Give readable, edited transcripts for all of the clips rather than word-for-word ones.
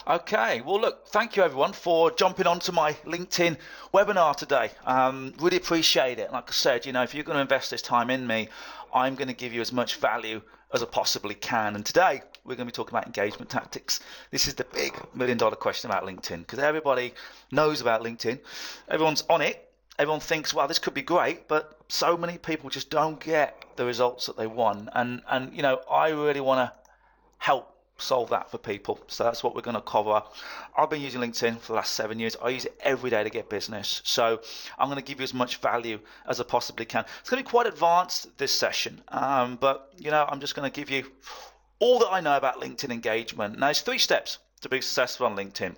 Okay, well, look, thank you everyone for jumping onto my LinkedIn webinar today. Really appreciate it. Like I said, if you're going to invest this time in me, I'm going to give you as much value as I possibly can. And today we're going to be talking about engagement tactics. This is the big $1 million question about LinkedIn, because everybody knows about LinkedIn. Everyone's on it. Everyone thinks, well, this could be great, but so many people just don't get the results that they want. And I really want to help solve that for people. So that's what we're going to cover. I've been using LinkedIn for the last 7 years. I use it every day to get business. So I'm going to give you as much value as I possibly can. It's going to be quite advanced this session, but I'm just going to give you all that I know about LinkedIn engagement. Now, there's 3 steps to be successful on LinkedIn.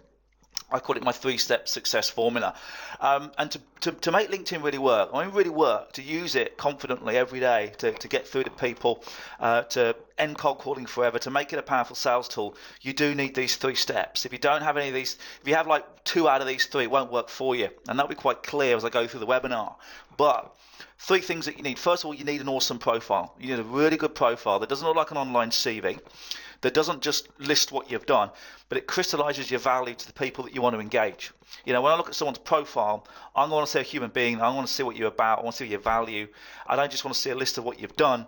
I call it my 3-step success formula. And to make LinkedIn really work, to use it confidently every day, to get through to people, to end cold calling forever, to make it a powerful sales tool, you do need these 3 steps. If you don't have any of these, if you have like 2 out of these 3, it won't work for you. And that'll be quite clear as I go through the webinar. But 3 things that you need. First of all, you need an awesome profile. You need a really good profile that doesn't look like an online CV, that doesn't just list what you've done, but it crystallizes your value to the people that you want to engage. When I look at someone's profile, I want to see a human being. I want to see what you're about. I want to see your value. I don't just want to see a list of what you've done.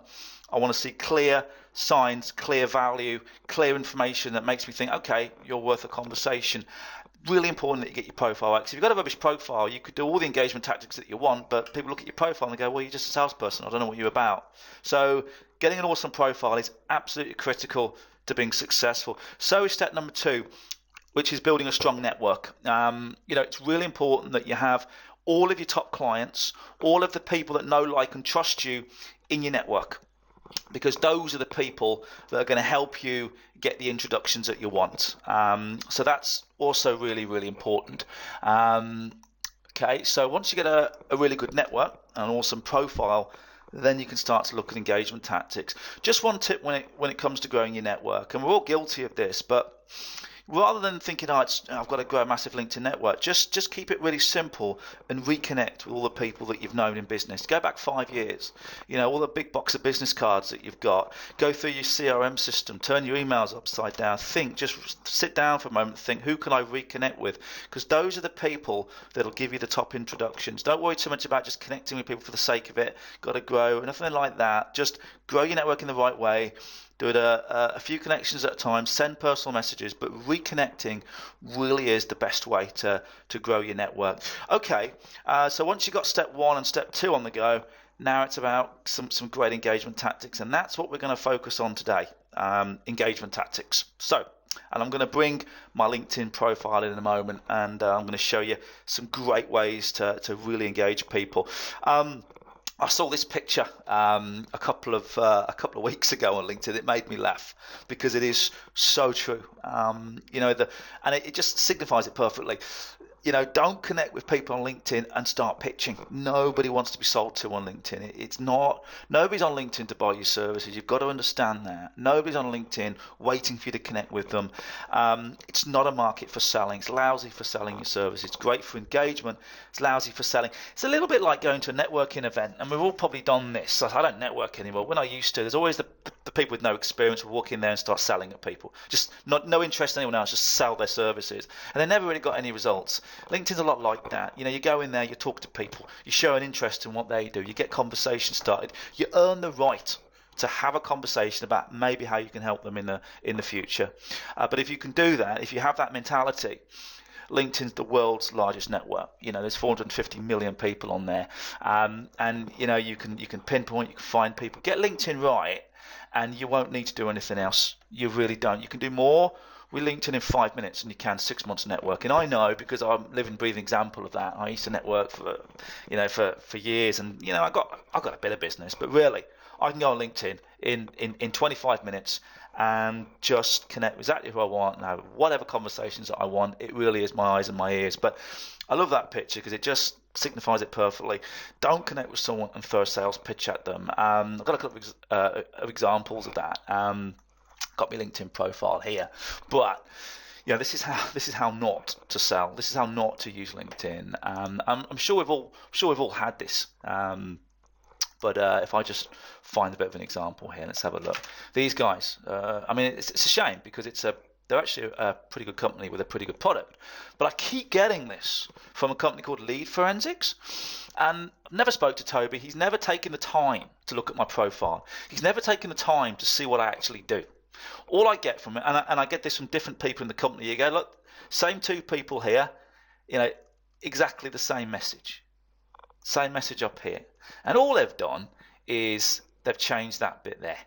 I want to see clear signs, clear value, clear information that makes me think, okay, you're worth a conversation. Really important that you get your profile right. Because if you've got a rubbish profile, you could do all the engagement tactics that you want, but people look at your profile and they go, well, you're just a salesperson. I don't know what you're about. So getting an awesome profile is absolutely critical to being successful. So is step number 2, which is building a strong network. It's really important that you have all of your top clients, all of the people that know, like, and trust you in your network, because those are the people that are going to help you get the introductions that you want. So that's also really, really important. Okay, so once you get a really good network, an awesome profile, then you can start to look at engagement tactics. Just one tip when it comes to growing your network, and we're all guilty of this, but rather than thinking, I've got to grow a massive LinkedIn network, just keep it really simple and reconnect with all the people that you've known in business. Go back 5 years, all the big box of business cards that you've got. Go through your CRM system, turn your emails upside down. Just sit down for a moment and think, who can I reconnect with? Because those are the people that'll give you the top introductions. Don't worry too much about just connecting with people for the sake of it. Got to grow, nothing like that. Just grow your network in the right way. Do it a few connections at a time, send personal messages, but reconnecting really is the best way to grow your network. Okay, so once you've got step 1 and step 2 on the go, now it's about some great engagement tactics, and that's what we're going to focus on today, engagement tactics. So, and I'm going to bring my LinkedIn profile in a moment, and I'm going to show you some great ways to really engage people. I saw this picture a couple of weeks ago on LinkedIn. It made me laugh because it is so true. And it just signifies it perfectly. Don't connect with people on LinkedIn and start pitching. Nobody wants to be sold to on LinkedIn. Nobody's on LinkedIn to buy your services. You've got to understand that. Nobody's on LinkedIn waiting for you to connect with them. It's not a market for selling. It's lousy for selling your services. It's great for engagement. It's lousy for selling. It's a little bit like going to a networking event, and we've all probably done this. I don't network anymore. When I used to, there's always the people with no experience will walk in there and start selling at people. Just no interest in anyone else, just sell their services. And they never really got any results. LinkedIn's a lot like that. You go in there, you talk to people, you show an interest in what they do, you get conversations started, you earn the right to have a conversation about maybe how you can help them in the future. But if you can do that, if you have that mentality, LinkedIn's the world's largest network. There's 450 million people on there, and you can pinpoint, you can find people. Get LinkedIn right, and you won't need to do anything else. You really don't. You can do more with LinkedIn in 5 minutes than you can 6 months networking. I know, because I'm a living, breathing example of that. I used to network for years, and I got a bit of business, but really, I can go on LinkedIn in 25 minutes and just connect with exactly who I want and have whatever conversations that I want. It really is my eyes and my ears. But I love that picture because it just signifies it perfectly. Don't connect with someone and throw a sales pitch at them. I've got a couple of examples of that. Got my LinkedIn profile here, but this is how not to sell. This is how not to use LinkedIn. I'm sure we've all had this. But if I just find a bit of an example here, let's have a look. These guys, it's a shame because it's a They're actually a pretty good company with a pretty good product. But I keep getting this from a company called Lead Forensics. And I've never spoke to Toby. He's never taken the time to look at my profile. He's never taken the time to see what I actually do. All I get from it, and I get this from different people in the company, you go, look, same two people here, exactly the same message up here. And all they've done is they've changed that bit there.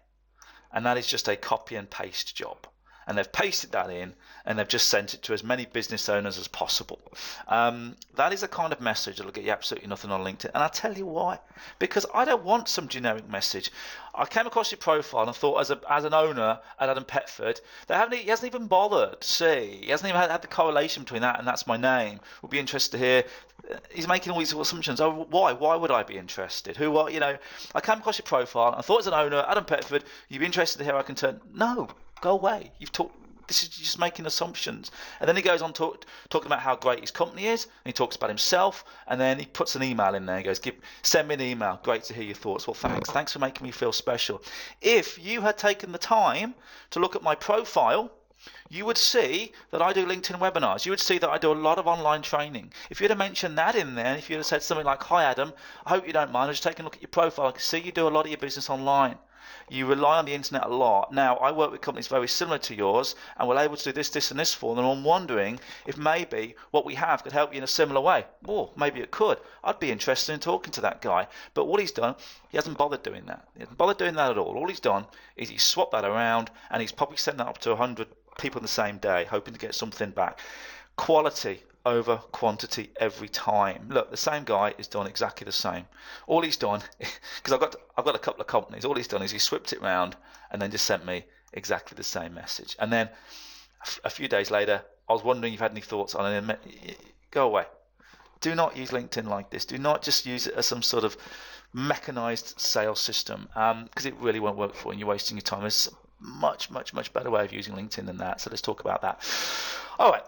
And that is just a copy and paste job. And they've pasted that in and they've just sent it to as many business owners as possible. That is the kind of message that'll get you absolutely nothing on LinkedIn. And I'll tell you why. Because I don't want some generic message. I came across your profile and thought, as an owner at Adam Petford, he hasn't even bothered. He hasn't even had the correlation between that and that's my name. We'll be interested to hear. He's making all these assumptions. Oh, why? Why would I be interested? I came across your profile and I thought, as an owner, Adam Petford, you'd be interested to hear how I can turn. No, go away. This is just making assumptions. And then he goes on talking about how great his company is, and he talks about himself, and then he puts an email in there. He goes, send me an email. Great to hear your thoughts. Well, thanks. Thanks for making me feel special. If you had taken the time to look at my profile, you would see that I do LinkedIn webinars. You would see that I do a lot of online training. If you'd have mentioned that in there, if you'd have said something like, hi, Adam, I hope you don't mind. I'm just taking a look at your profile. I can see you do a lot of your business online. You rely on the internet a lot. Now, I work with companies very similar to yours, and we're able to do this, this, and this for them. And I'm wondering if maybe what we have could help you in a similar way. Or maybe it could. I'd be interested in talking to that guy. But what he's done, he hasn't bothered doing that. He hasn't bothered doing that at all. All he's done is he's swapped that around, and he's probably sent that up to 100 people in the same day, hoping to get something back. Quality over quantity every time. Look, the same guy has done exactly the same. All he's done, because I've got a couple of companies, all he's done is he swapped it round and then just sent me exactly the same message. And then a few days later, I was wondering if you had any thoughts on it. Go away. Do not use LinkedIn like this. Do not just use it as some sort of mechanized sales system, because it really won't work for you and you're wasting your time. There's a much, much, much better way of using LinkedIn than that. So let's talk about that. All right.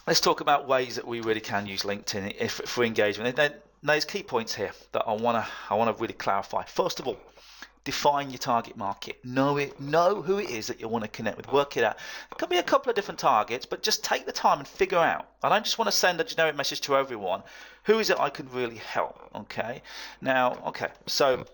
Let's talk about ways that we really can use LinkedIn for engagement. There's key points here that I want to really clarify. First of all, define your target market. Know who it is that you want to connect with. Work it out. It could be a couple of different targets, but just take the time and figure out. I don't just want to send a generic message to everyone. Who is it I can really help? So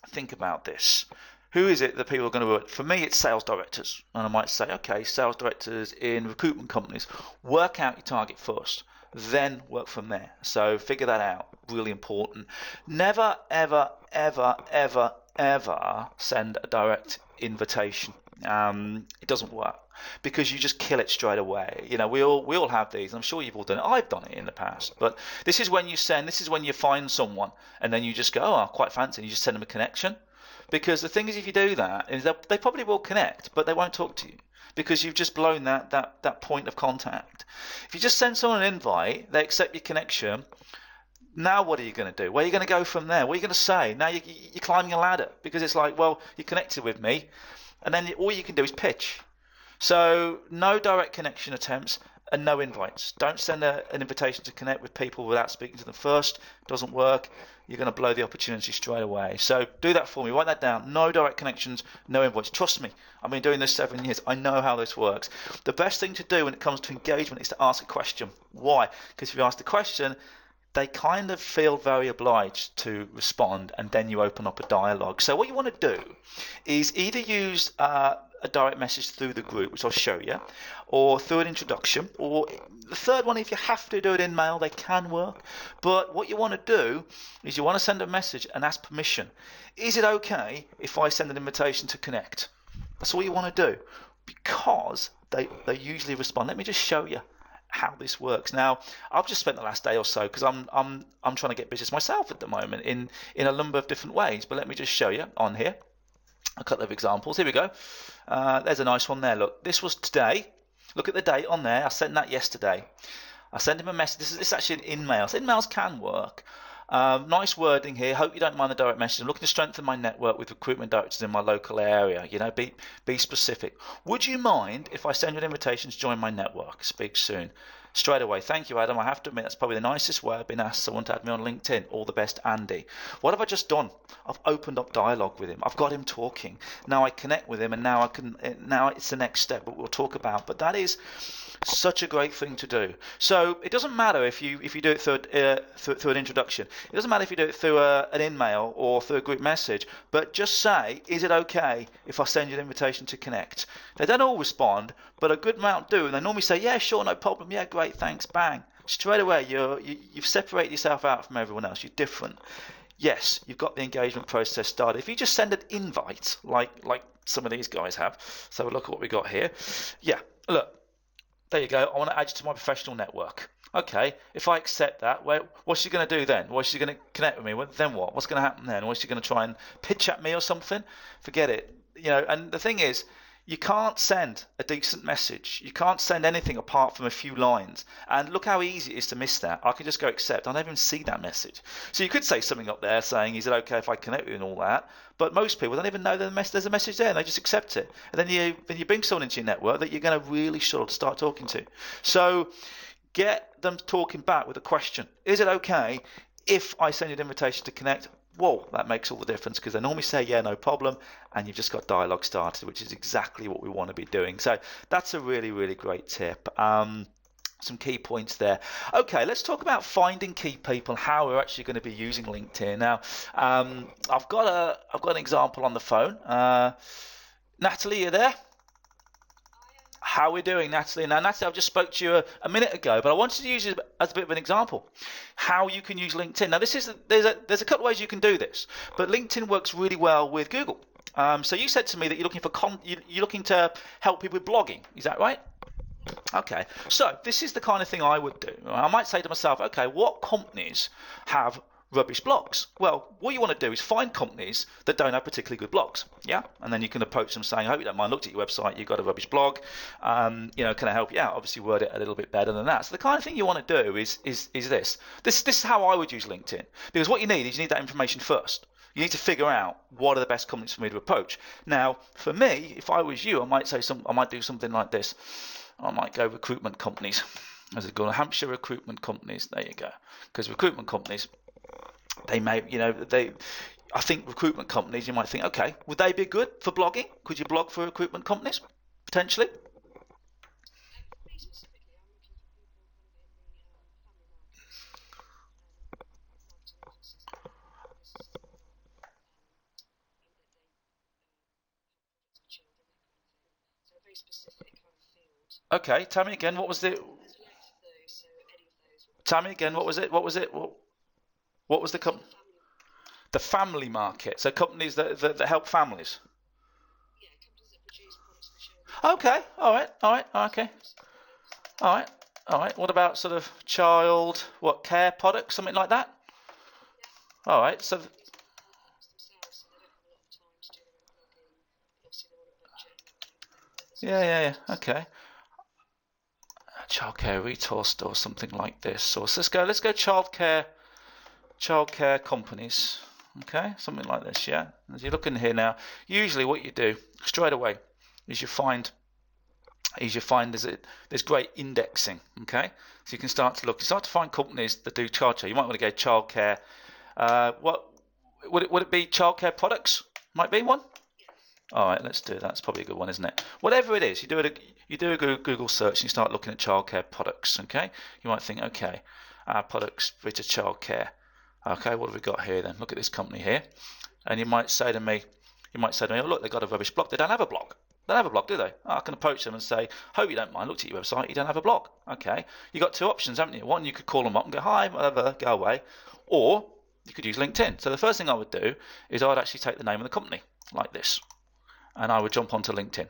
think about this. Who is it that people are going to work? For me, it's sales directors. And I might say, okay, sales directors in recruitment companies. Work out your target first, then work from there. So figure that out. Really important. Never, ever, ever, ever, ever send a direct invitation. It doesn't work because you just kill it straight away. We all have these. I'm sure you've all done it. I've done it in the past. But this is when you find someone and then you just go, oh, quite fancy, and you just send them a connection. Because the thing is, if you do that, is that they probably will connect, but they won't talk to you because you've just blown that point of contact. If you just send someone an invite, they accept your connection. Now what are you going to do? Where are you going to go from there? What are you going to say? Now you're climbing a ladder because it's like, well, you connected with me, and then all you can do is pitch. So no direct connection attempts and no invites. Don't send an invitation to connect with people without speaking to them first. Doesn't work. You're going to blow the opportunity straight away. So do that for me. Write that down. No direct connections, no invites. Trust me, I've been doing this 7 years. I know how this works. The best thing to do when it comes to engagement is to ask a question. Why? Because if you ask the question, they kind of feel very obliged to respond, and then you open up a dialogue. So what you want to do is either use a direct message through the group, which I'll show you, or through an introduction, or the third one, if you have to do it in mail, they can work. But what you want to do is you want to send a message and ask permission. Is it okay if I send an invitation to connect? That's all you want to do, because they usually respond. Let me just show you how this works. Now, I've just spent the last day or so, because I'm trying to get business myself at the moment in a number of different ways. But let me just show you on here a couple of examples. Here we go. There's a nice one there. Look, this was today. Look at the date on there. I sent that yesterday. I sent him a message. This is actually an in-mail. So in-mails can work. Nice wording here. Hope you don't mind the direct message. I'm looking to strengthen my network with recruitment directors in my local area. Be specific. Would you mind if I send you an invitation to join my network? Speak soon. Straight away, thank you, Adam. I have to admit that's probably the nicest way I've been asked someone to add me on LinkedIn. All the best, Andy. What have I just done? I've opened up dialogue with him. I've got him talking. Now I connect with him, and now I can. Now it's the next step, what we'll talk about. But that is such a great thing to do. So it doesn't matter if you do it through an introduction. It doesn't matter if you do it through an email or through a group message. But just say, is it okay if I send you an invitation to connect? They don't all respond, but a good amount do, and they normally say, yeah, sure, no problem, yeah, great, thanks, bang. Straight away, you've separated yourself out from everyone else. You're different. Yes, you've got the engagement process started. If you just send an invite, like some of these guys have, so look at what we got here. Yeah, look. There you go. I want to add you to my professional network. Okay, if I accept that, what's she going to do then? What's she going to connect with me? Then what? What's going to happen then? What's she going to try and pitch at me or something? Forget it. And the thing is, you can't send a decent message. You can't send anything apart from a few lines. And look how easy it is to miss that. I can just go accept. I don't even see that message. So you could say something up there saying, is it okay if I connect with you and all that? But most people don't even know there's a message there, and they just accept it. And then you bring someone into your network that you're going to really struggle to start talking to. So get them talking back with a question. Is it okay if I send you an invitation to connect? Whoa, that makes all the difference, because they normally say, yeah, no problem, and you've just got dialogue started, which is exactly what we want to be doing. So that's a really, really great tip. Some key points there. Okay, let's talk about finding key people, how we're actually going to be using LinkedIn. Now, I've got an example on the phone. Natalie, you there? How are we doing, Natalie? Now, Natalie, I've just spoke to you a minute ago, but I wanted to use it as a bit of an example, how you can use LinkedIn. Now, there's a couple of ways you can do this, but LinkedIn works really well with Google. So you said to me that you're looking to help people with blogging. Is that right? Okay, so this is the kind of thing I would do. I might say to myself, okay, what companies have rubbish blogs? Well, what you want to do is find companies that don't have particularly good blogs, yeah? And then you can approach them saying, I hope you don't mind, looked at your website, you've got a rubbish blog, can I help you out? Obviously word it a little bit better than that. So the kind of thing you want to do is this. This is how I would use LinkedIn, because what you need is that information first. You need to figure out what are the best companies for me to approach. Now, for me, if I was you, I might do something like this. I might go recruitment companies. As it goes, Hampshire recruitment companies. There you go. Because recruitment companies, they may, I think recruitment companies, you might think, okay, would they be good for blogging? Could you blog for recruitment companies potentially? Okay, tell me again. What was the? Tell me again. What was it? What was it? What was the company? The family market. So companies that help families. Okay. All right. All right. Okay. All right. All right. What about sort of care products, something like that? All right. So yeah. Okay. Childcare retail store, something like this. So let's go childcare companies. Okay, something like this. Yeah. As you look in here now, usually what you do straight away is you find there's great indexing. Okay, so you can start to find companies that do childcare. You might want to go childcare. What would it be? Childcare products might be one. All right, let's do that. That's probably a good one, isn't it? Whatever it is, you do a Google search and you start looking at childcare products. Okay, you might think, okay, products for childcare. Okay, what have we got here then? Look at this company here, and you might say to me, oh, look, they've got a rubbish blog. They don't have a blog. They don't have a blog, do they? I can approach them and say, hope you don't mind, looked at your website, you don't have a blog. Okay, you got two options, haven't you? One, you could call them up and go, hi, whatever, go away, or you could use LinkedIn. So the first thing I would do is I'd actually take the name of the company like this, and I would jump onto LinkedIn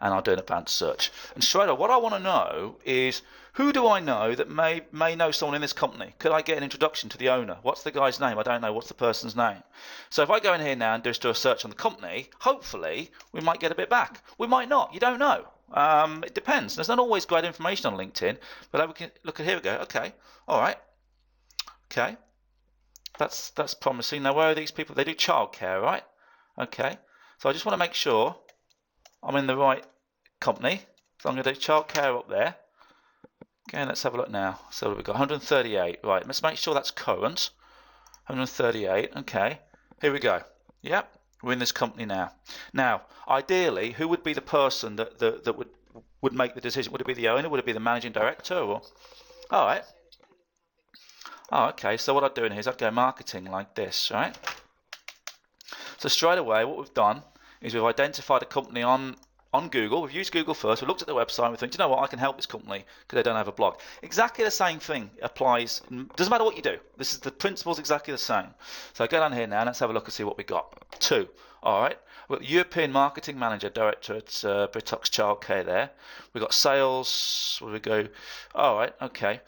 and I'll do an advanced search. And straight away, what I want to know is, who do I know that may know someone in this company? Could I get an introduction to the owner? What's the guy's name? I don't know. What's the person's name? So if I go in here now and just do a search on the company, hopefully we might get a bit back. We might not. You don't know. It depends. There's not always great information on LinkedIn, but we can look at here we go. Okay, all right. Okay, that's promising. Now where are these people? They do childcare, right? Okay. So I just want to make sure I'm in the right company. So I'm going to do childcare up there. Okay, let's have a look now. So we've got 138. Right, let's make sure that's current. 138. Okay, here we go. Yep, we're in this company now. Now, ideally, who would be the person that would make the decision? Would it be the owner? Would it be the managing director? Or all right. Oh, okay. So what I'm doing here is I'd go marketing like this, right? So straight away, what we've done is we've identified a company on Google. We've used Google first. We looked at the website. We think, do you know what? I can help this company because they don't have a blog. Exactly the same thing applies. Doesn't matter what you do. This is the principle's exactly the same. So go down here now. Let's have a look and see what we got. 2. All right. We've got European Marketing Manager Director at Britox Childcare there. We've got sales. Where do we go? All right. Okay.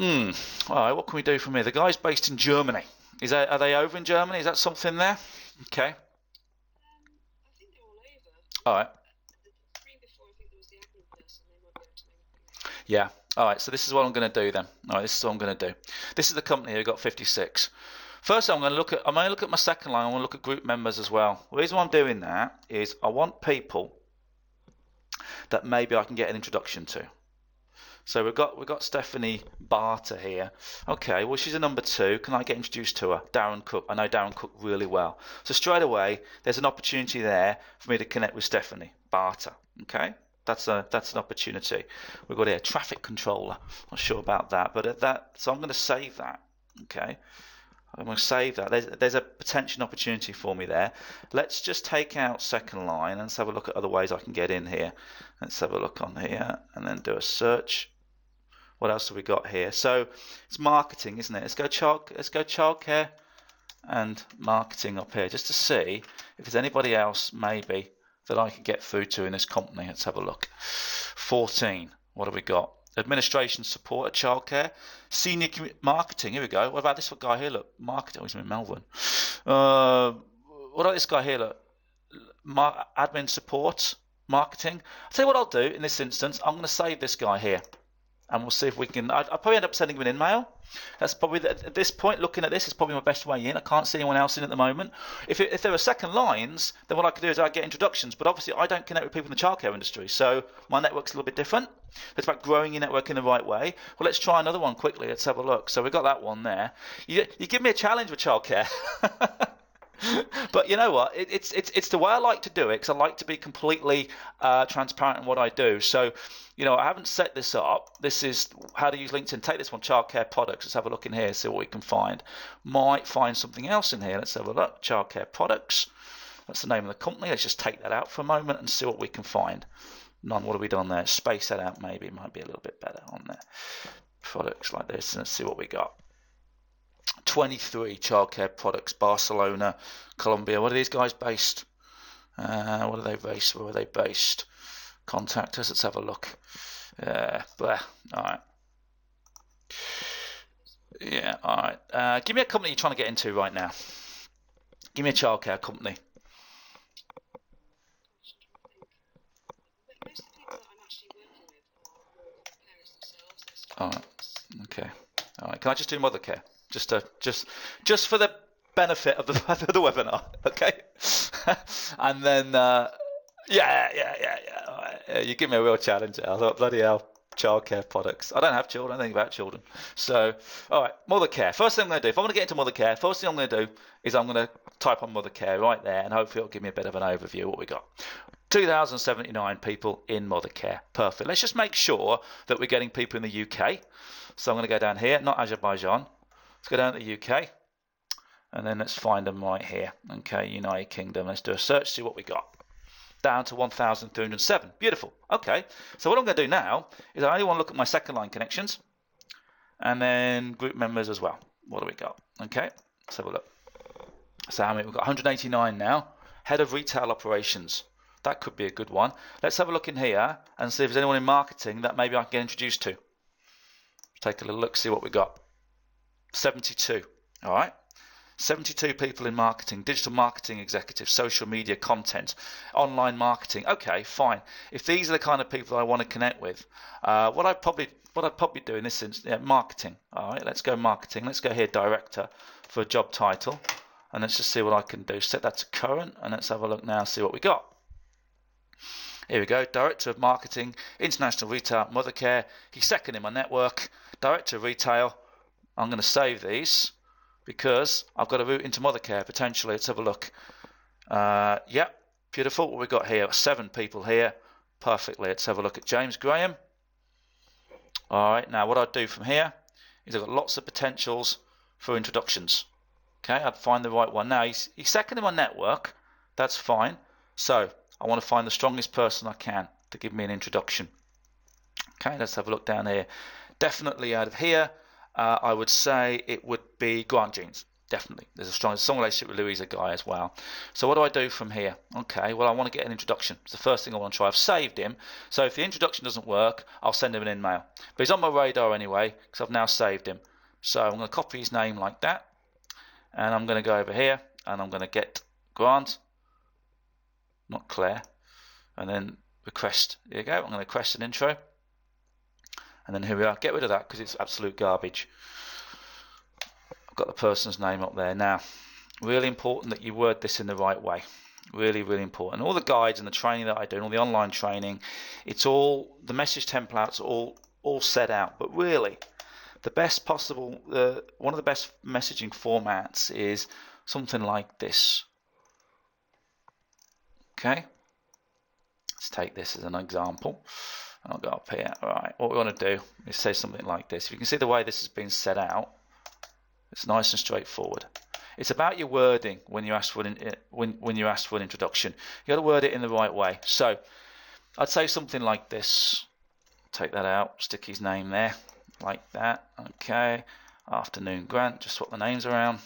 All right. What can we do from here? The guy's based in Germany. Are they over in Germany? Is that something there? Okay. I think they're all over. All right. The screen before, I think there was the admin person. They might be able to make it. Yeah. All right. So this is what I'm going to do then. All right. This is what I'm going to do. This is the company who got 56. First, I'm going to look at my second line. I want to look at group members as well. The reason why I'm doing that is I want people that maybe I can get an introduction to. So we've got Stephanie Barter here. Okay, well she's a number 2. Can I get introduced to her? Darren Cook. I know Darren Cook really well. So straight away, there's an opportunity there for me to connect with Stephanie Barter. Okay, that's an opportunity. We've got here traffic controller. Not sure about that, but so I'm going to save that. Okay, I'm going to save that. There's a potential opportunity for me there. Let's just take out second line and let's have a look at other ways I can get in here. Let's have a look on here and then do a search. What else have we got here? So it's marketing, isn't it? Let's go childcare and marketing up here just to see if there's anybody else maybe that I could get through to in this company. Let's have a look. 14. What have we got? Administration support at childcare. Senior marketing. Here we go. What about this guy here? Look, marketing. Oh, he's in Melbourne. What about this guy here? Look, admin support, marketing. I'll tell you what I'll do in this instance. I'm going to save this guy here. And we'll see if we can. I'll probably end up sending him an email. That's probably at this point. Looking at this, is probably my best way in. I can't see anyone else in at the moment. If there are second lines, then what I can do is I get introductions. But obviously, I don't connect with people in the childcare industry, so my network's a little bit different. It's about growing your network in the right way. Well, let's try another one quickly. Let's have a look. So we've got that one there. You give me a challenge with childcare. But you know what? It's the way I like to do it because I like to be completely transparent in what I do. So, you know, I haven't set this up. This is how to use LinkedIn. Take this one, childcare products. Let's have a look in here, see what we can find. Might find something else in here. Let's have a look. Childcare products. That's the name of the company. Let's just take that out for a moment and see what we can find. None. What have we done there? Space that out maybe. It might be a little bit better on there. Products like this. Let's see what we got. 23 childcare products, Barcelona, Colombia. What are these guys based? What are they based? Where are they based? Contact us. Let's have a look. All right. Yeah, all right. Give me a company you're trying to get into right now. Give me a childcare company. Most of the people that I'm actually working with are more parents themselves. All right. Okay. All right. Can I just do Mothercare? Just for the benefit of the webinar, okay? And then yeah. All right. You give me a real challenge. I thought, bloody hell, childcare products. I don't have children. I don't think about children. So, all right, Mothercare. First thing I'm going to do, if I'm going to get into Mothercare, first thing I'm going to do is I'm going to type on Mothercare right there, and hopefully it'll give me a bit of an overview of what we got. 2,079 people in Mothercare. Perfect. Let's just make sure that we're getting people in the UK. So I'm going to go down here, not Azerbaijan. Let's go down to the UK, and then let's find them right here. Okay, United Kingdom. Let's do a search, see what we got. Down to 1,307. Beautiful. Okay, so what I'm going to do now is I only want to look at my second line connections, and then group members as well. What do we got? Okay, let's have a look. So how many? We've got 189 now. Head of Retail Operations. That could be a good one. Let's have a look in here and see if there's anyone in marketing that maybe I can get introduced to. Take a little look, see what we got. 72. All right. 72 people in marketing, digital marketing executives, social media content, online marketing. Okay, fine. If these are the kind of people I want to connect with, what I'd probably do in this instance, marketing. All right, let's go marketing. Let's go here, director for a job title, and let's just see what I can do. Set that to current, and let's have a look now, see what we got. Here we go, Director of Marketing, International Retail, Mothercare. He's second in my network, Director of Retail. I'm going to save these because I've got a route into Mothercare potentially. Let's have a look. Yep, beautiful. What we got here? 7 people here. Perfectly. Let's have a look at James Graham. All right, now what I'd do from here is I've got lots of potentials for introductions. Okay, I'd find the right one. Now he's second in my network. That's fine. So I want to find the strongest person I can to give me an introduction. Okay, let's have a look down here. Definitely out of here, I would say it would be Grant Jeans. Definitely. There's a strong relationship with Louisa Guy as well. So what do I do from here? Okay, well, I want to get an introduction. It's the first thing I want to try. I've saved him. So if the introduction doesn't work, I'll send him an email. But he's on my radar anyway because I've now saved him. So I'm going to copy his name like that. And I'm going to go over here and I'm going to get Grant, not Claire, and then request. Here you go. I'm going to request an intro. And then here we are. Get rid of that because it's absolute garbage. I've got the person's name up there. Now, really important that you word this in the right way. Really, really important. All the guides and the training that I do, and all the online training, it's all, the message templates are all set out. But really, the best possible, one of the best messaging formats is something like this. Okay, let's take this as an example. I'll go up here. All right, what we want to do is say something like this. If you can see the way this has been set out, it's nice and straightforward. It's about your wording when you ask for when you ask for an introduction. You got to word it in the right way. So I'd say something like this. Take that out. Stick his name there, like that. Okay. Afternoon Grant. Just swap the names around.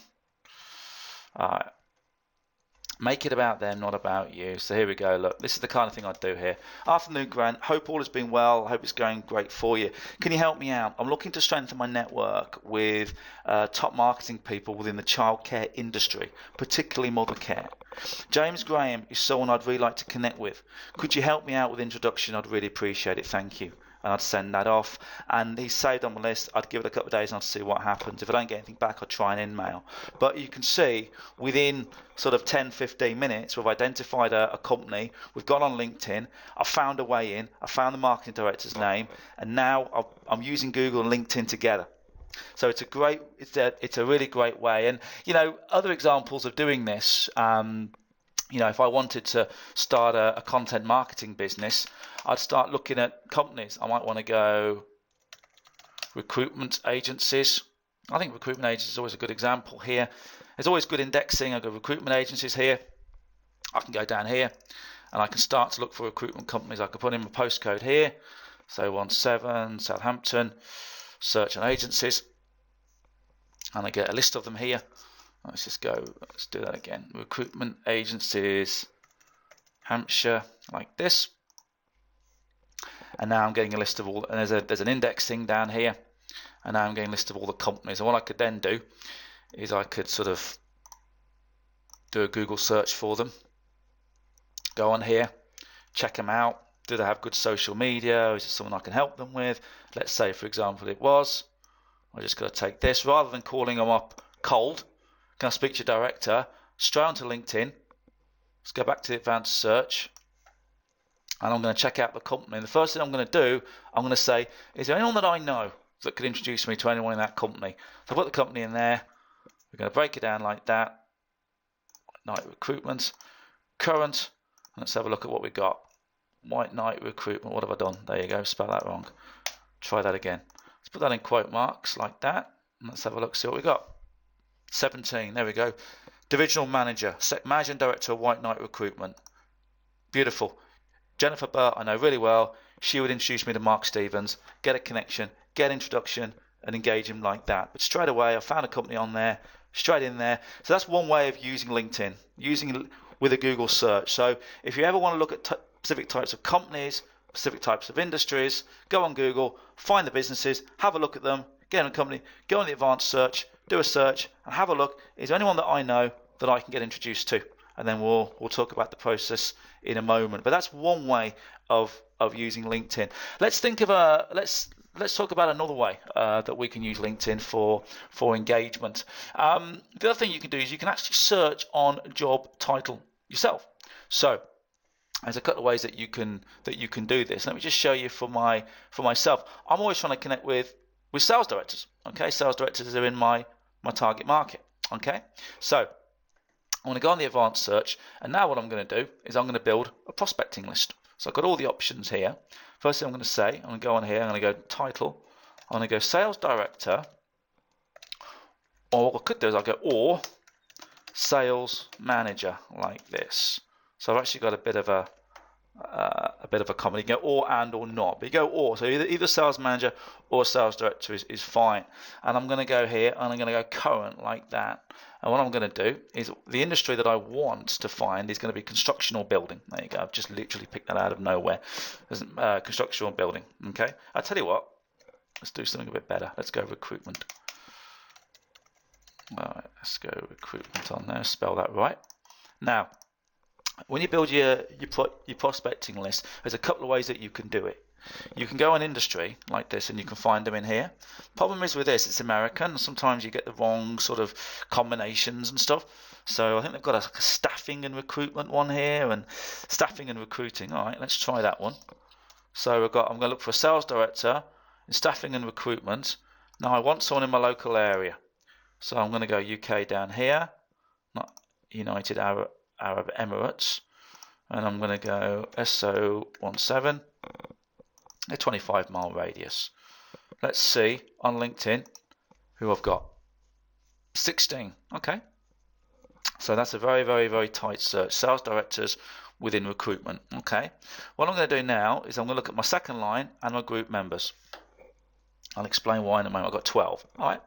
Make it about them, not about you. So here we go. Look, this is the kind of thing I'd do here. Afternoon, Grant. Hope all has been well. Hope it's going great for you. Can you help me out? I'm looking to strengthen my network with top marketing people within the childcare industry, particularly Mothercare. James Graham is someone I'd really like to connect with. Could you help me out with introduction? I'd really appreciate it. Thank you. And I'd send that off, and he's saved on my list. I'd give it a couple of days and I'd see what happens. If I don't get anything back, I'd try an email. But you can see within sort of 10-15 minutes we've identified a company, we've gone on LinkedIn, I've found a way in, I found the marketing director's name, and now I'm using Google and LinkedIn together. So it's a really great way. And you know, other examples of doing this, you know, if I wanted to start a content marketing business, I'd start looking at companies. I might want to go recruitment agencies. I think recruitment agencies is always a good example here. There's always good indexing. I've got recruitment agencies here. I can go down here and I can start to look for recruitment companies. I can put in my postcode here. So 17 Southampton, search on agencies. And I get a list of them here. Let's just go, let's do that again. Recruitment agencies, Hampshire, like this. And now I'm getting a list of all, and there's an indexing down here. And now I'm getting a list of all the companies. And what I could then do is I could sort of do a Google search for them. Go on here, check them out. Do they have good social media? Is it someone I can help them with? Let's say, for example, it was. I just got to take this. Rather than calling them up cold, can I speak to your director? Straight onto LinkedIn. Let's go back to the advanced search. And I'm going to check out the company. And the first thing I'm going to do, I'm going to say, is there anyone that I know that could introduce me to anyone in that company? So I put the company in there. We're going to break it down like that. White Knight Recruitment. Current. And let's have a look at what we got. White Knight Recruitment. What have I done? There you go. Spell that wrong. Try that again. Let's put that in quote marks like that. And let's have a look, see what we got. 17, there we go. Divisional manager, managing director of White Knight Recruitment. Beautiful. Jennifer Burt, I know really well. She would introduce me to Mark Stevens, get a connection, get introduction, and engage him like that. But straight away, I found a company on there, straight in there. So that's one way of using LinkedIn, using it with a Google search. So if you ever want to look at specific types of companies, specific types of industries, go on Google, find the businesses, have a look at them, get on a company, go on the advanced search, do a search, and have a look. Is there anyone that I know that I can get introduced to? And then we'll talk about the process in a moment. But that's one way of using LinkedIn. Let's think of let's talk about another way that we can use LinkedIn for engagement. The other thing you can do is you can actually search on job title yourself. So There's a couple of ways that you can do this. Let me just show you for myself. I'm always trying to connect with sales directors. Okay, sales directors are in my target market. Okay, so I'm going to go on the advanced search, and now what I'm going to do is I'm going to build a prospecting list. So I've got all the options here. First thing I'm going to say, I'm going to go on here, I'm going to go title, I'm going to go sales director, or what I could do is I'll go or sales manager like this. So I've actually got a bit of a comedy. You go or and or not, but you go or. So either sales manager or sales director is fine. And I'm going to go here and I'm going to go current like that. And what I'm going to do is the industry that I want to find is going to be construction or building. There you go. I've just literally picked that out of nowhere. Construction or building. Okay. I'll tell you what. Let's do something a bit better. Let's go recruitment. All right, let's go recruitment on there. Spell that right. Now, when you build your prospecting list, there's a couple of ways that you can do it. You can go on industry like this and you can find them in here. Problem is with this, it's American. Sometimes you get the wrong sort of combinations and stuff. So I think they've got a staffing and recruitment one here, and staffing and recruiting. All right, let's try that one. So I'm going to look for a sales director in staffing and recruitment. Now I want someone in my local area. So I'm going to go UK down here, not United Arab Emirates, and I'm going to go SO17, a 25-mile radius. Let's see on LinkedIn who I've got. 16. Okay. So that's a very, very, very tight search. Sales directors within recruitment. Okay. What I'm going to do now is I'm going to look at my second line and my group members. I'll explain why in a moment. I've got 12. All right.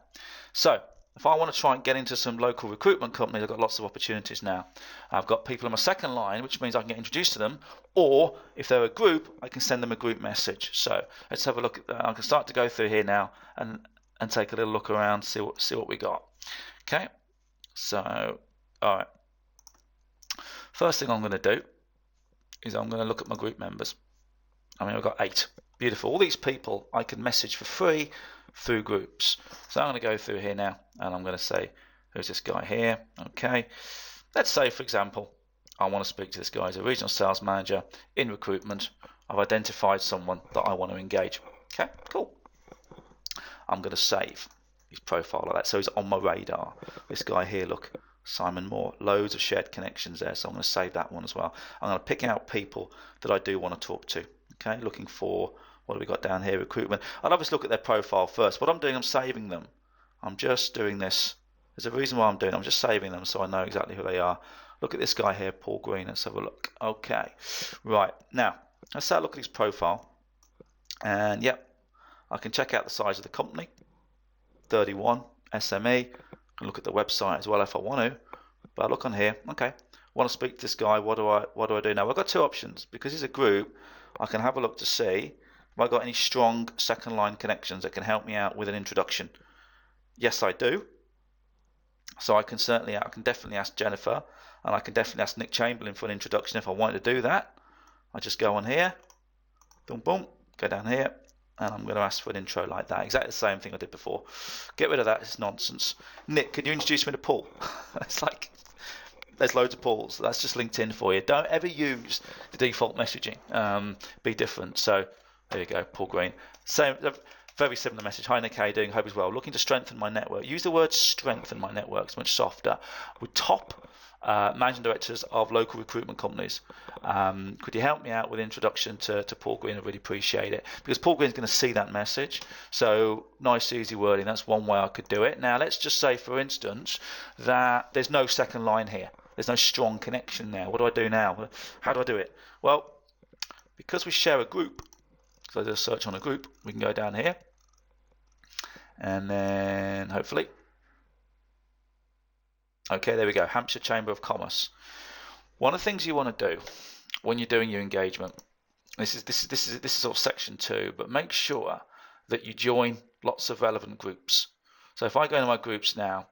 So if I want to try and get into some local recruitment companies, I've got lots of opportunities now. I've got people in my second line, which means I can get introduced to them, or if they're a group, I can send them a group message. So let's have a look at that. I can start to go through here now and take a little look around, see what we got. Okay, so all right. First thing I'm going to do is I'm going to look at my group members. I mean, I've got 8. Beautiful. All these people I can message for free through groups. So I'm going to go through here now and I'm going to say, who's this guy here? Okay. Let's say, for example, I want to speak to this guy as a regional sales manager in recruitment. I've identified someone that I want to engage. Okay, cool. I'm going to save his profile like that. So he's on my radar. This guy here, look, Simon Moore, loads of shared connections there. So I'm going to save that one as well. I'm going to pick out people that I do want to talk to. Okay, looking for, what have we got down here? Recruitment. I'll obviously look at their profile first. What I'm doing, I'm saving them. I'm just doing this. There's a reason why I'm doing it. I'm just saving them so I know exactly who they are. Look at this guy here, Paul Green. Let's have a look. Okay, right. Now, let's have a look at his profile. And yep, I can check out the size of the company. 31, SME. I can look at the website as well if I want to. But I look on here. Okay, I want to speak to this guy. What do I do now? I've got 2 options. Because he's a group, I can have a look to see if I've got any strong second line connections that can help me out with an introduction. Yes, I do. So I can definitely ask Jennifer, and I can definitely ask Nick Chamberlain for an introduction if I wanted to do that. I just go on here, boom, boom, go down here, and I'm going to ask for an intro like that. Exactly the same thing I did before. Get rid of that. It's nonsense. Nick, can you introduce me to Paul? It's like, there's loads of Pauls. That's just LinkedIn for you. Don't ever use the default messaging. Be different. So there you go, Paul Green. Same, very similar message. Hi Nick, how you doing? Hope as well. Looking to strengthen my network. Use the word strengthen my network. It's much softer. With top managing directors of local recruitment companies. Could you help me out with introduction to Paul Green? I really appreciate it. Because Paul Green's going to see that message. So nice, easy wording. That's one way I could do it. Now let's just say, for instance, that there's no second line here. There's no strong connection there. What do I do now? How do I do it? Well, because we share a group, so there's a search on a group, we can go down here and then hopefully, okay, there we go, Hampshire Chamber of Commerce. One of the things you want to do when you're doing your engagement, this is sort of section 2, but make sure that you join lots of relevant groups. So if I go into my groups now,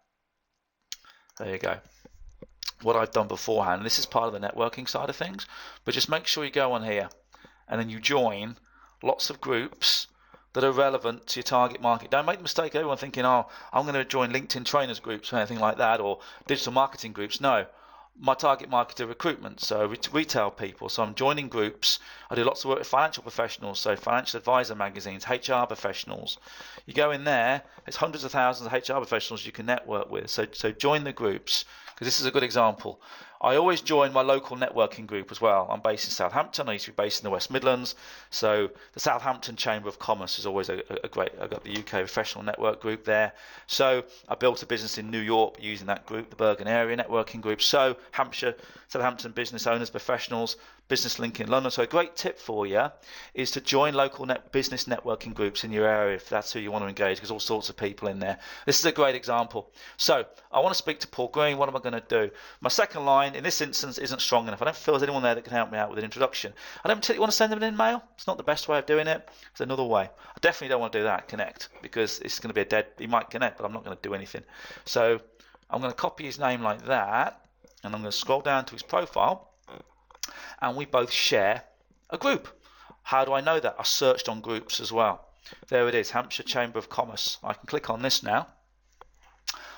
there you go. What I've done beforehand, this is part of the networking side of things, but just make sure you go on here and then you join lots of groups that are relevant to your target market. Don't make the mistake of everyone thinking, oh, I'm going to join LinkedIn trainers groups or anything like that, or digital marketing groups. No, my target market are recruitment, so retail people. So I'm joining groups. I do lots of work with financial professionals, so financial advisor magazines, HR professionals. You go in there, there's hundreds of thousands of HR professionals you can network with. So join the groups, because this is a good example. I always join my local networking group as well. I'm based in Southampton. I used to be based in the West Midlands. So the Southampton Chamber of Commerce is always a great. I've got the UK Professional Network group there. So I built a business in New York using that group, the Bergen Area Networking Group. So Hampshire, Southampton business owners, professionals, Business Link in London. So a great tip for you is to join local business networking groups in your area if that's who you want to engage, because all sorts of people in there. This is a great example. So I want to speak to Paul Green. What am I going to do? My second line in this instance isn't strong enough. I don't feel there's anyone there that can help me out with an introduction. I don't particularly want to send them an email. It's not the best way of doing it. It's another way. I definitely don't want to do that, connect, because it's going to be a dead, he might connect, but I'm not going to do anything. So I'm going to copy his name like that, and I'm going to scroll down to his profile, and we both share a group. How do I know that? I searched on groups as well. There it is, Hampshire Chamber of Commerce. I can click on this now.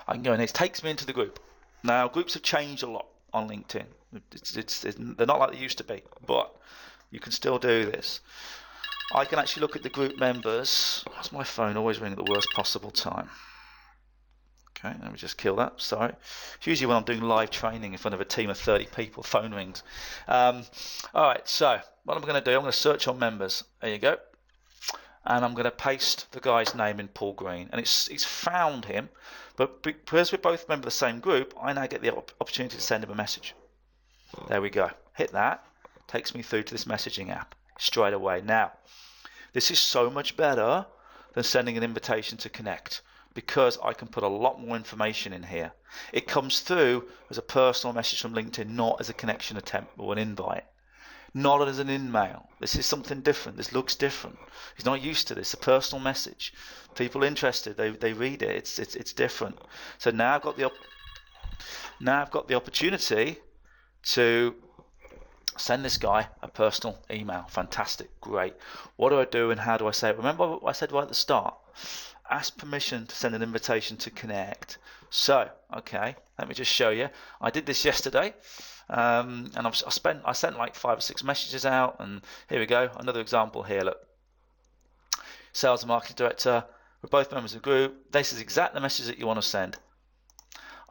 I can go in, it takes me into the group. Now, groups have changed a lot on LinkedIn. They're not like they used to be, but you can still do this. I can actually look at the group members. Why's my phone always ringing at the worst possible time? Okay, let me just kill that. Sorry. It's usually when I'm doing live training in front of a team of 30 people, phone rings. All right, so what I'm going to do, I'm going to search on members. There you go. And I'm going to paste the guy's name in Paul Green. And it's found him, but because we're both members of the same group, I now get the opportunity to send him a message. There we go. Hit that. Takes me through to this messaging app straight away. Now, this is so much better than sending an invitation to connect, because I can put a lot more information in here. It comes through as a personal message from LinkedIn, not as a connection attempt or an invite. Not as an email. This is something different. This looks different. He's not used to this. A personal message. People interested, they read it. It's different. So now I've got the opportunity to send this guy a personal email. Fantastic, great. What do I do and how do I say it? Remember what I said right at the start? Ask permission to send an invitation to connect. So, okay, let me just show you. I did this yesterday, and I sent like 5 or 6 messages out, and here we go. Another example here. Look, sales and marketing director. We're both members of the group. This is exactly the message that you want to send.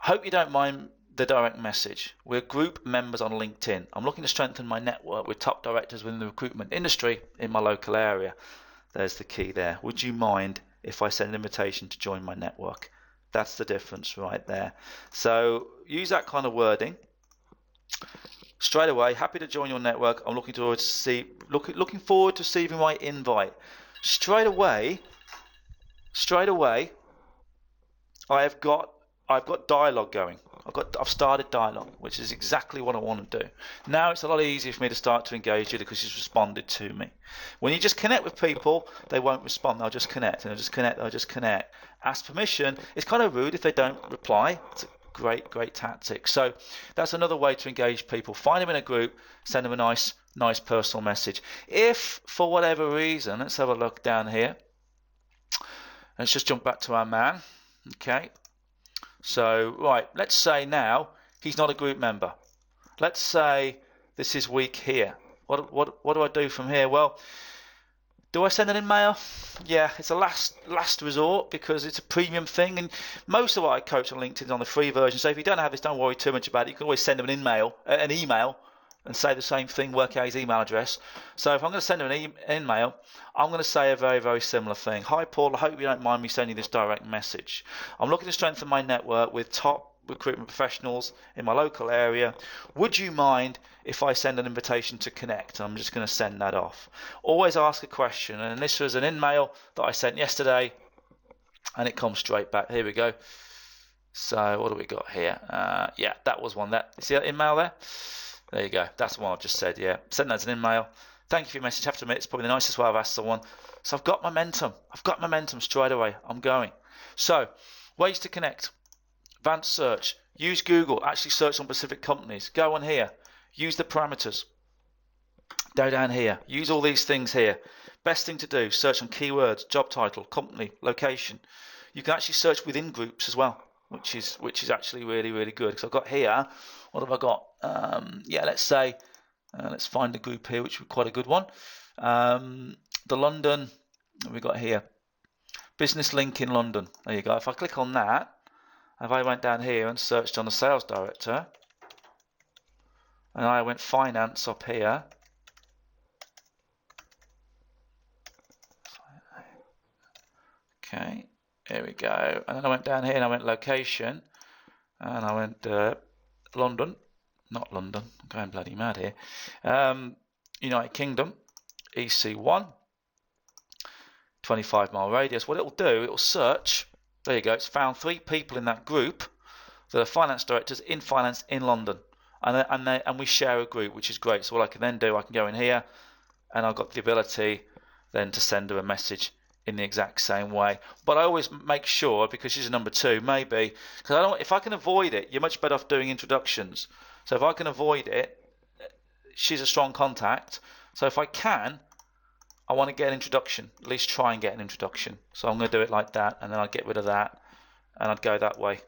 I hope you don't mind the direct message. We're group members on LinkedIn. I'm looking to strengthen my network with top directors within the recruitment industry in my local area. There's the key there. Would you mind if I send an invitation to join my network? That's the difference right there. So use that kind of wording. Straight away, happy to join your network. I'm looking forward to receiving my invite. Straight away, I've got dialogue going. I've started dialogue, which is exactly what I want to do. Now it's a lot easier for me to start to engage you because he's responded to me. When you just connect with people, they won't respond. They'll just connect, and they'll just connect. Ask permission. It's kind of rude if they don't reply. It's a great tactic. So that's another way to engage people. Find them in a group, send them a nice personal message. If for whatever reason, let's have a look down here. Let's just jump back to our man. Okay. So, right, let's say now he's not a group member. Let's say this is week here. What do I do from here? Well, do I send an email? Yeah, it's a last resort because it's a premium thing, and most of what I coach on LinkedIn is on the free version. So if you don't have this, don't worry too much about it. You can always send him an email, and say the same thing, work out his email address. So if I'm going to send him an email, I'm going to say a very similar thing. Hi Paul, I hope you don't mind me sending this direct message. I'm looking to strengthen my network with top recruitment professionals in my local area. Would you mind if I send an invitation to connect? I'm just going to send that off. Always ask a question, and this was an email that I sent yesterday, and it comes straight back. Here we go. So what do we got here? Yeah, that was one. You see that email there? There you go. That's the one I've just said. Yeah, send that as an email. Thank you for your message. I have to admit, it's probably the nicest way I've asked someone. So I've got momentum. Straight away. I'm going. So ways to connect. Advanced search. Use Google. Actually search on specific companies. Go on here. Use the parameters. Go down here. Use all these things here. Best thing to do, search on keywords, job title, company, location. You can actually search within groups as well. which is actually really, really good. Because I've got here, what have I got? Yeah, let's say, let's find a group here, which would be quite a good one. The London, what have we got here? Business link in London. There you go. If I click on that, if I went down here and searched on the sales director, and I went finance up here, okay, here we go. And then I went down here and I went location, and I went London, not London, I'm going bloody mad here. United Kingdom, EC1, 25-mile radius. What it'll do, it'll search. There you go. It's found 3 people in that group that are finance directors in finance in London, and we share a group, which is great. So what I can then do, I can go in here, and I've got the ability then to send her a message in the exact same way. But I always make sure, because she's a number 2, maybe, because I don't. If I can avoid it, you're much better off doing introductions. So if I can avoid it, she's a strong contact. So if I can, I want to get an introduction, at least try and get an introduction. So I'm going to do it like that, and then I'd get rid of that, and I'd go that way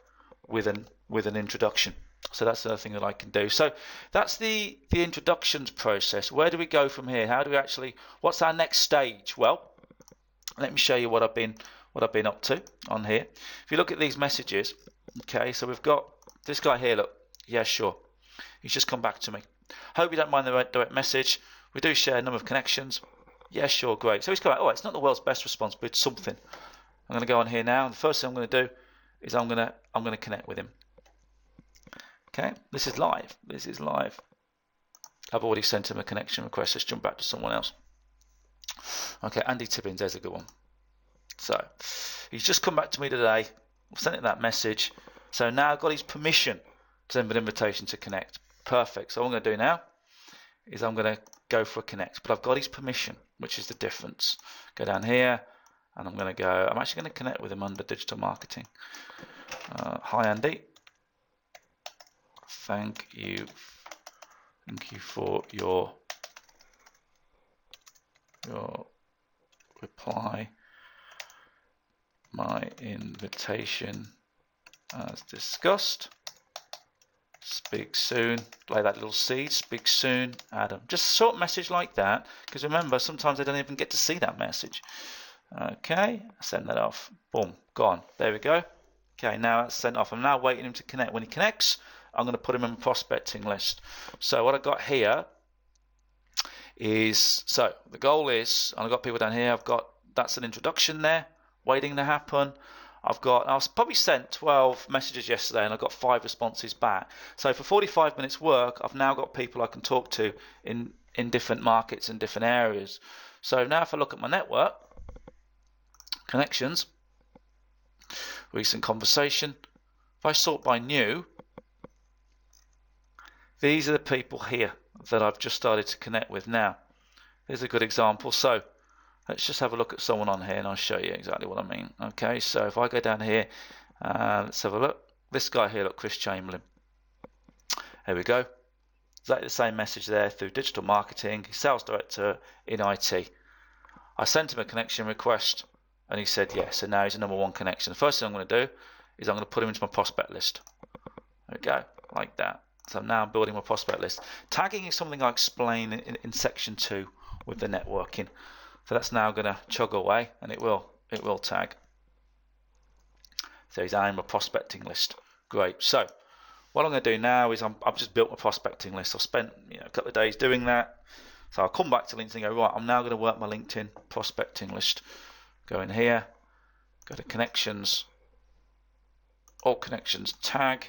with an introduction. So that's another thing that I can do. So that's the introductions process. Where do we go from here? How do we actually? What's our next stage? Well, let me show you what I've been up to on here. If you look at these messages, okay, so we've got this guy here. Look, yeah, sure. He's just come back to me. Hope you don't mind the direct message. We do share a number of connections. Yeah, sure, great. So he's come back. Oh, it's not the world's best response, but it's something. I'm going to go on here now. And the first thing I'm going to do is I'm going to connect with him. Okay, this is live. This is live. I've already sent him a connection request. Let's jump back to someone else. Okay, Andy Tibbins, there's a good one. So he's just come back to me today. I've sent him that message. So now I've got his permission to send an invitation to connect. Perfect. So what I'm going to do now is I'm going to go for a connect, but I've got his permission, which is the difference. Go down here, and I'm going to go. I'm actually going to connect with him under digital marketing. Hi, Andy. Thank you for your reply. My invitation as discussed. Speak soon. Lay that little seed. Speak soon, Adam. Just a short message like that, because remember, sometimes they don't even get to see that message. Okay, send that off. Boom, gone. There we go. Okay, now that's sent off. I'm now waiting him to connect. When he connects, I'm going to put him on a prospecting list. So what I've got here is, so the goal is, and I've got people down here, that's an introduction there, waiting to happen. I was probably sent 12 messages yesterday, and I got 5 responses back. So for 45 minutes work, I've now got people I can talk to in different markets and different areas. So now if I look at my network, connections, recent conversation, if I sort by new, these are the people here that I've just started to connect with now. Here's a good example. So let's just have a look at someone on here, and I'll show you exactly what I mean. Okay, so if I go down here, let's have a look. This guy here, look, Chris Chamberlain. Here we go. Exactly the same message there through digital marketing. He's sales director in IT. I sent him a connection request, and he said yes, and now he's a number 1 connection. The first thing I'm going to do is I'm going to put him into my prospect list. There we go, like that. So now I'm building my prospect list. Tagging is something I explain in section 2 with the networking. So that's now going to chug away, and it will tag. So he's now in my prospecting list. Great. So what I'm going to do now is I've just built my prospecting list. I've spent a couple of days doing that. So I'll come back to LinkedIn and go, right, I'm now going to work my LinkedIn prospecting list. Go in here, go to connections, all connections, tag,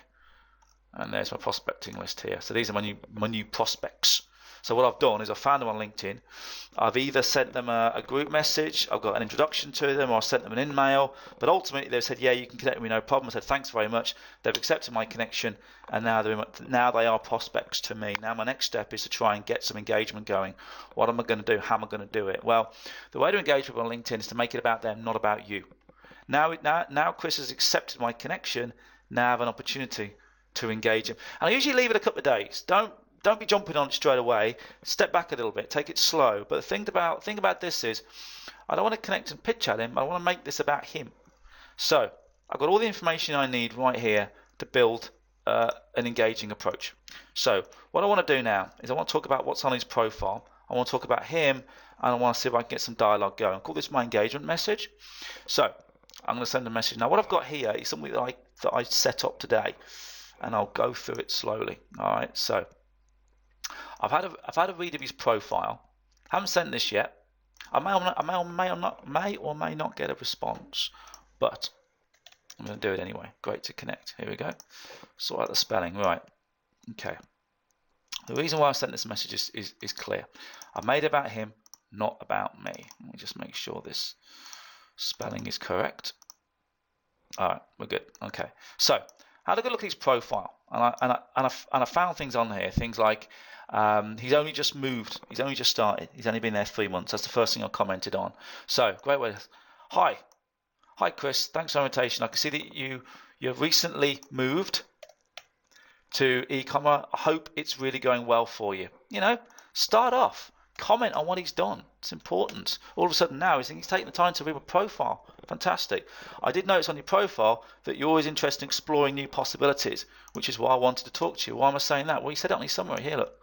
and there's my prospecting list here. So these are my new prospects. So what I've done is I've found them on LinkedIn. I've either sent them a group message, I've got an introduction to them, or I've sent them an email. But ultimately they've said, yeah, you can connect with me, no problem. I said, thanks very much. They've accepted my connection, and now they are prospects to me. Now my next step is to try and get some engagement going. What am I going to do? How am I going to do it? Well, the way to engage with them on LinkedIn is to make it about them, not about you. Now Chris has accepted my connection. Now I have an opportunity to engage him. And I usually leave it a couple of days. Don't be jumping on it straight away. Step back a little bit, take it slow. But the thing about this is, I don't want to connect and pitch at him. I want to make this about him. So I've got all the information I need right here to build an engaging approach. So what I want to do now is I want to talk about what's on his profile. I want to talk about him, and I want to see if I can get some dialogue going. I'll call this my engagement message. So I'm going to send a message. Now what I've got here is something that I set up today, and I'll go through it slowly. All right. So I've had a read of his profile. Haven't sent this yet. I may or may not get a response, but I'm going to do it anyway. Great to connect. Here we go. Sort out the spelling. Right. Okay. The reason why I sent this message is clear. I've made it about him, not about me. Let me just make sure this spelling is correct. All right, we're good. Okay. So I had a good look at his profile, and I found things on here. Things like he's only just moved. He's only just started. He's only been there 3 months. That's the first thing I commented on. So great way. Hi, Chris. Thanks for the invitation. I can see that you've recently moved to e-commerce. I hope it's really going well for you. Start off. Comment on what he's done. It's important. All of a sudden now he's taking the time to read a profile. Fantastic. I did notice on your profile that you're always interested in exploring new possibilities, which is why I wanted to talk to you. Why am I saying that? Well, you said it on your summary here. Look.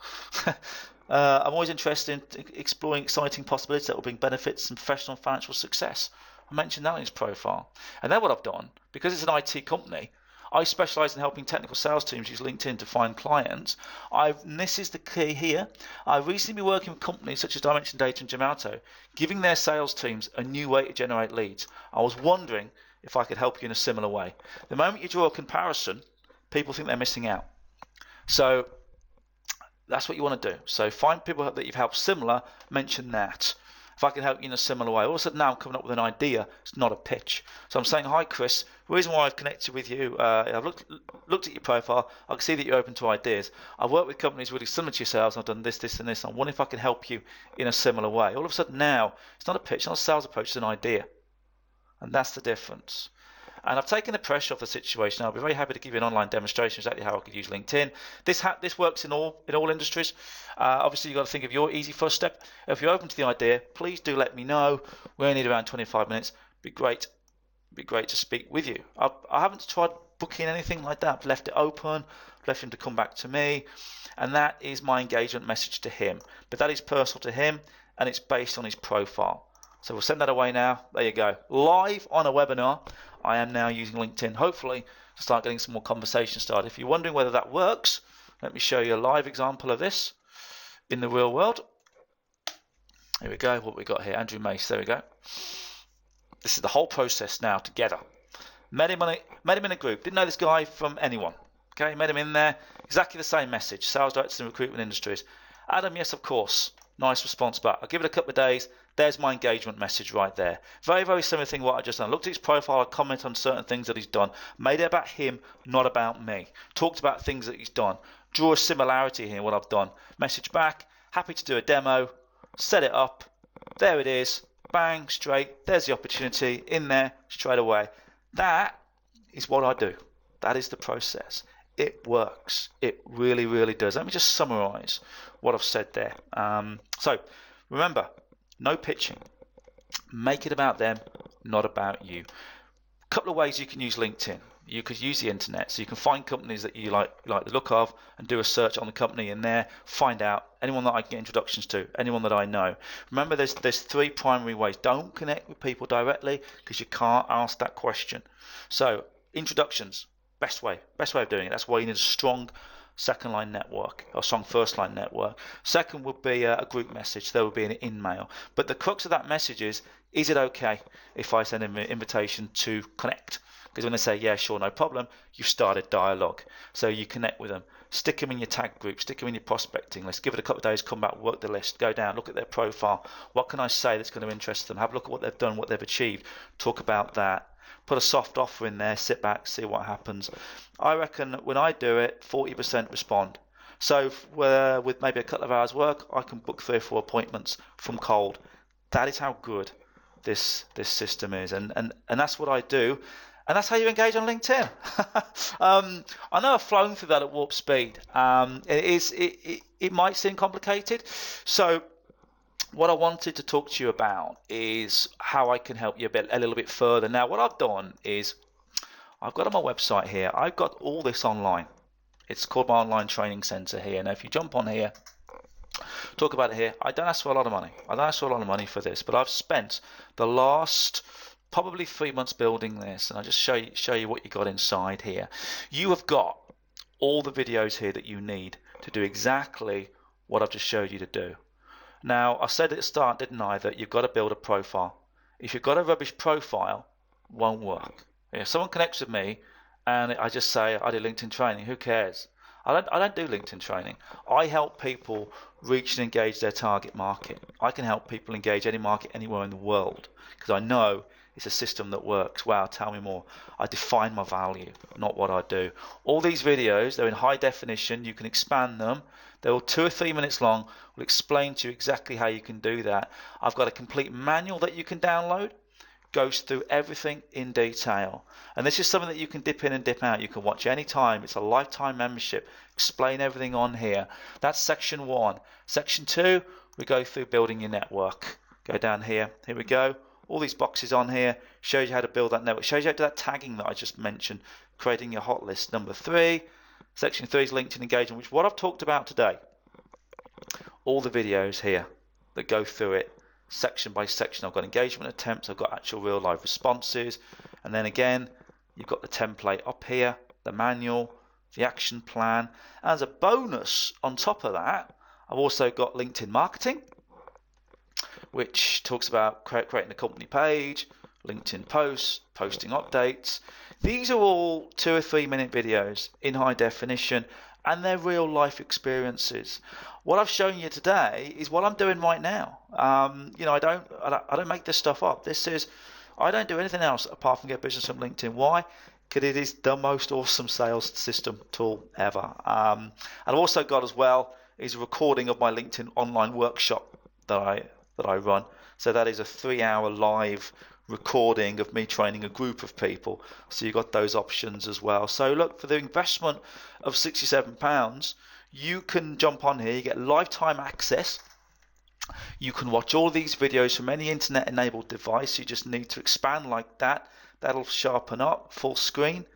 I'm always interested in exploring exciting possibilities that will bring benefits and professional and financial success. I mentioned that in his profile. And then what I've done, because it's an IT company, I specialize in helping technical sales teams use LinkedIn to find clients. And this is the key here. I've recently been working with companies such as Dimension Data and Gemalto, giving their sales teams a new way to generate leads. I was wondering if I could help you in a similar way. The moment you draw a comparison, people think they're missing out. So that's what you want to do. So find people that you've helped similar, mention that. If I can help you in a similar way. All of a sudden now I'm coming up with an idea. It's not a pitch. So I'm saying, hi Chris, the reason why I've connected with you, I've looked at your profile. I can see that you're open to ideas. I've worked with companies really similar to yourselves. I've done this, this and this. I'm wondering if I can help you in a similar way. All of a sudden now, it's not a pitch, it's not a sales approach, it's an idea. And that's the difference. And I've taken the pressure off the situation. I'll be very happy to give you an online demonstration exactly how I could use LinkedIn. This works in all industries. Obviously, you've got to think of your easy first step. If you're open to the idea, please do let me know. We only need around 25 minutes. Be great to speak with you. I haven't tried booking anything like that. I've left it open, left him to come back to me, and that is my engagement message to him. But that is personal to him, and it's based on his profile. So we'll send that away now. There you go. Live on a webinar. I am now using LinkedIn, hopefully, to start getting some more conversation started. If you're wondering whether that works, let me show you a live example of this in the real world. Here we go. What we got here, Andrew Mace. There we go. This is the whole process now together. Met him in a group. Didn't know this guy from anyone. Okay, met him in there. Exactly the same message. Sales directors in recruitment industries. Adam, yes, of course. Nice response back. I'll give it a couple of days. There's my engagement message right there. Very, very similar thing what I just done. Looked at his profile, I comment on certain things that he's done. Made it about him, not about me. Talked about things that he's done. Draw a similarity here, what I've done. Message back, happy to do a demo. Set it up. There it is. Bang, straight. There's the opportunity in there straight away. That is what I do. That is the process. It works. It really, really does. Let me just summarize what I've said there. So remember, no pitching. Make it about them, not about you. A couple of ways you can use LinkedIn. You could use the internet, so you can find companies that you like the look of and do a search on the company in there, find out anyone that I can get introductions to, anyone that I know. Remember, there's 3 primary ways. Don't connect with people directly because you can't ask that question. So introductions, best way of doing it. That's why you need a strong second line network or strong first line network. Second would be a group message. There would be an in-mail. But the crux of that message is it okay if I send them an invitation to connect? Because when they say, yeah, sure, no problem, you've started dialogue. So you connect with them. Stick them in your tag group. Stick them in your prospecting list. Give it a couple of days, come back, work the list. Go down, look at their profile. What can I say that's going to interest them? Have a look at what they've done, what they've achieved. Talk about that. Put a soft offer in there, sit back, see what happens. I reckon when I do it, 40% respond. So with maybe a couple of hours work, I can book 3 or 4 appointments from cold. That is how good this system is. And that's what I do. And that's how you engage on LinkedIn. I know I've flown through that at warp speed. It might seem complicated. So what I wanted to talk to you about is how I can help you a little bit further. Now, what I've done is I've got on my website here, I've got all this online. It's called my online training center here. Now if you jump on here, talk about it here, I don't ask for a lot of money. I don't ask for a lot of money for this, but I've spent the last probably 3 months building this, and I'll just show you what you got inside here. You have got all the videos here that you need to do exactly what I've just showed you to do. Now, I said at the start, didn't I, that you've got to build a profile. If you've got a rubbish profile, it won't work. If someone connects with me and I just say I do LinkedIn training, who cares? I don't do LinkedIn training. I help people reach and engage their target market. I can help people engage any market anywhere in the world because I know it's a system that works. Wow, tell me more. I define my value, not what I do. All these videos, they're in high definition. You can expand them. They're all 2 or 3 minutes long. We'll explain to you exactly how you can do that. I've got a complete manual that you can download. Goes through everything in detail. And this is something that you can dip in and dip out. You can watch anytime. It's a lifetime membership. Explain everything on here. That's section 1. Section 2, we go through building your network. Go down here. Here we go. All these boxes on here shows you how to build that network. Shows you how to do that tagging that I just mentioned. Creating your hot list. Number 3. Section 3 is LinkedIn engagement, which is what I've talked about today. All the videos here that go through it section by section. I've got engagement attempts, I've got actual real live responses, and then again you've got the template up here, the manual, the action plan. As a bonus on top of that, I've also got LinkedIn marketing, which talks about creating a company page, LinkedIn posts, posting updates. These are all 2 or 3 minute videos in high definition, and they're real life experiences. What I've shown you today is what I'm doing right now. You know, I don't make this stuff up. I don't do anything else apart from get business from LinkedIn. Why? Because it is the most awesome sales system tool ever. And I've also got as well is a recording of my LinkedIn online workshop that I run. So that is a 3-hour live recording of me training a group of people. So you've got those options as well. So look, for the investment of £67, you can jump on here, you get lifetime access. You can watch all these videos from any internet enabled device. You just need to expand like that. That'll sharpen up full screen.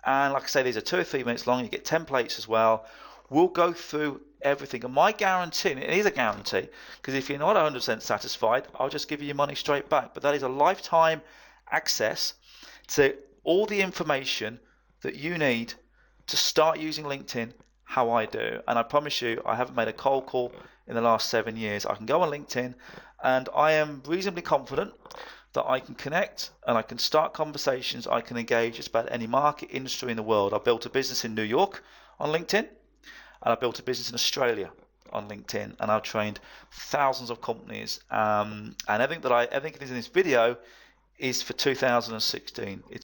And like I say, these are 2 or 3 minutes long. You get templates as well. We'll go through everything. And my guarantee, and it is a guarantee, because if you're not 100% satisfied, I'll just give you your money straight back. But that is a lifetime access to all the information that you need to start using LinkedIn how I do. And I promise you, I haven't made a cold call in the last 7 years. I can go on LinkedIn and I am reasonably confident that I can connect and I can start conversations. I can engage just about any market industry in the world. I built a business in New York on LinkedIn, and I built a business in Australia on LinkedIn, and I've trained thousands of companies. And everything that's in this video is for 2016.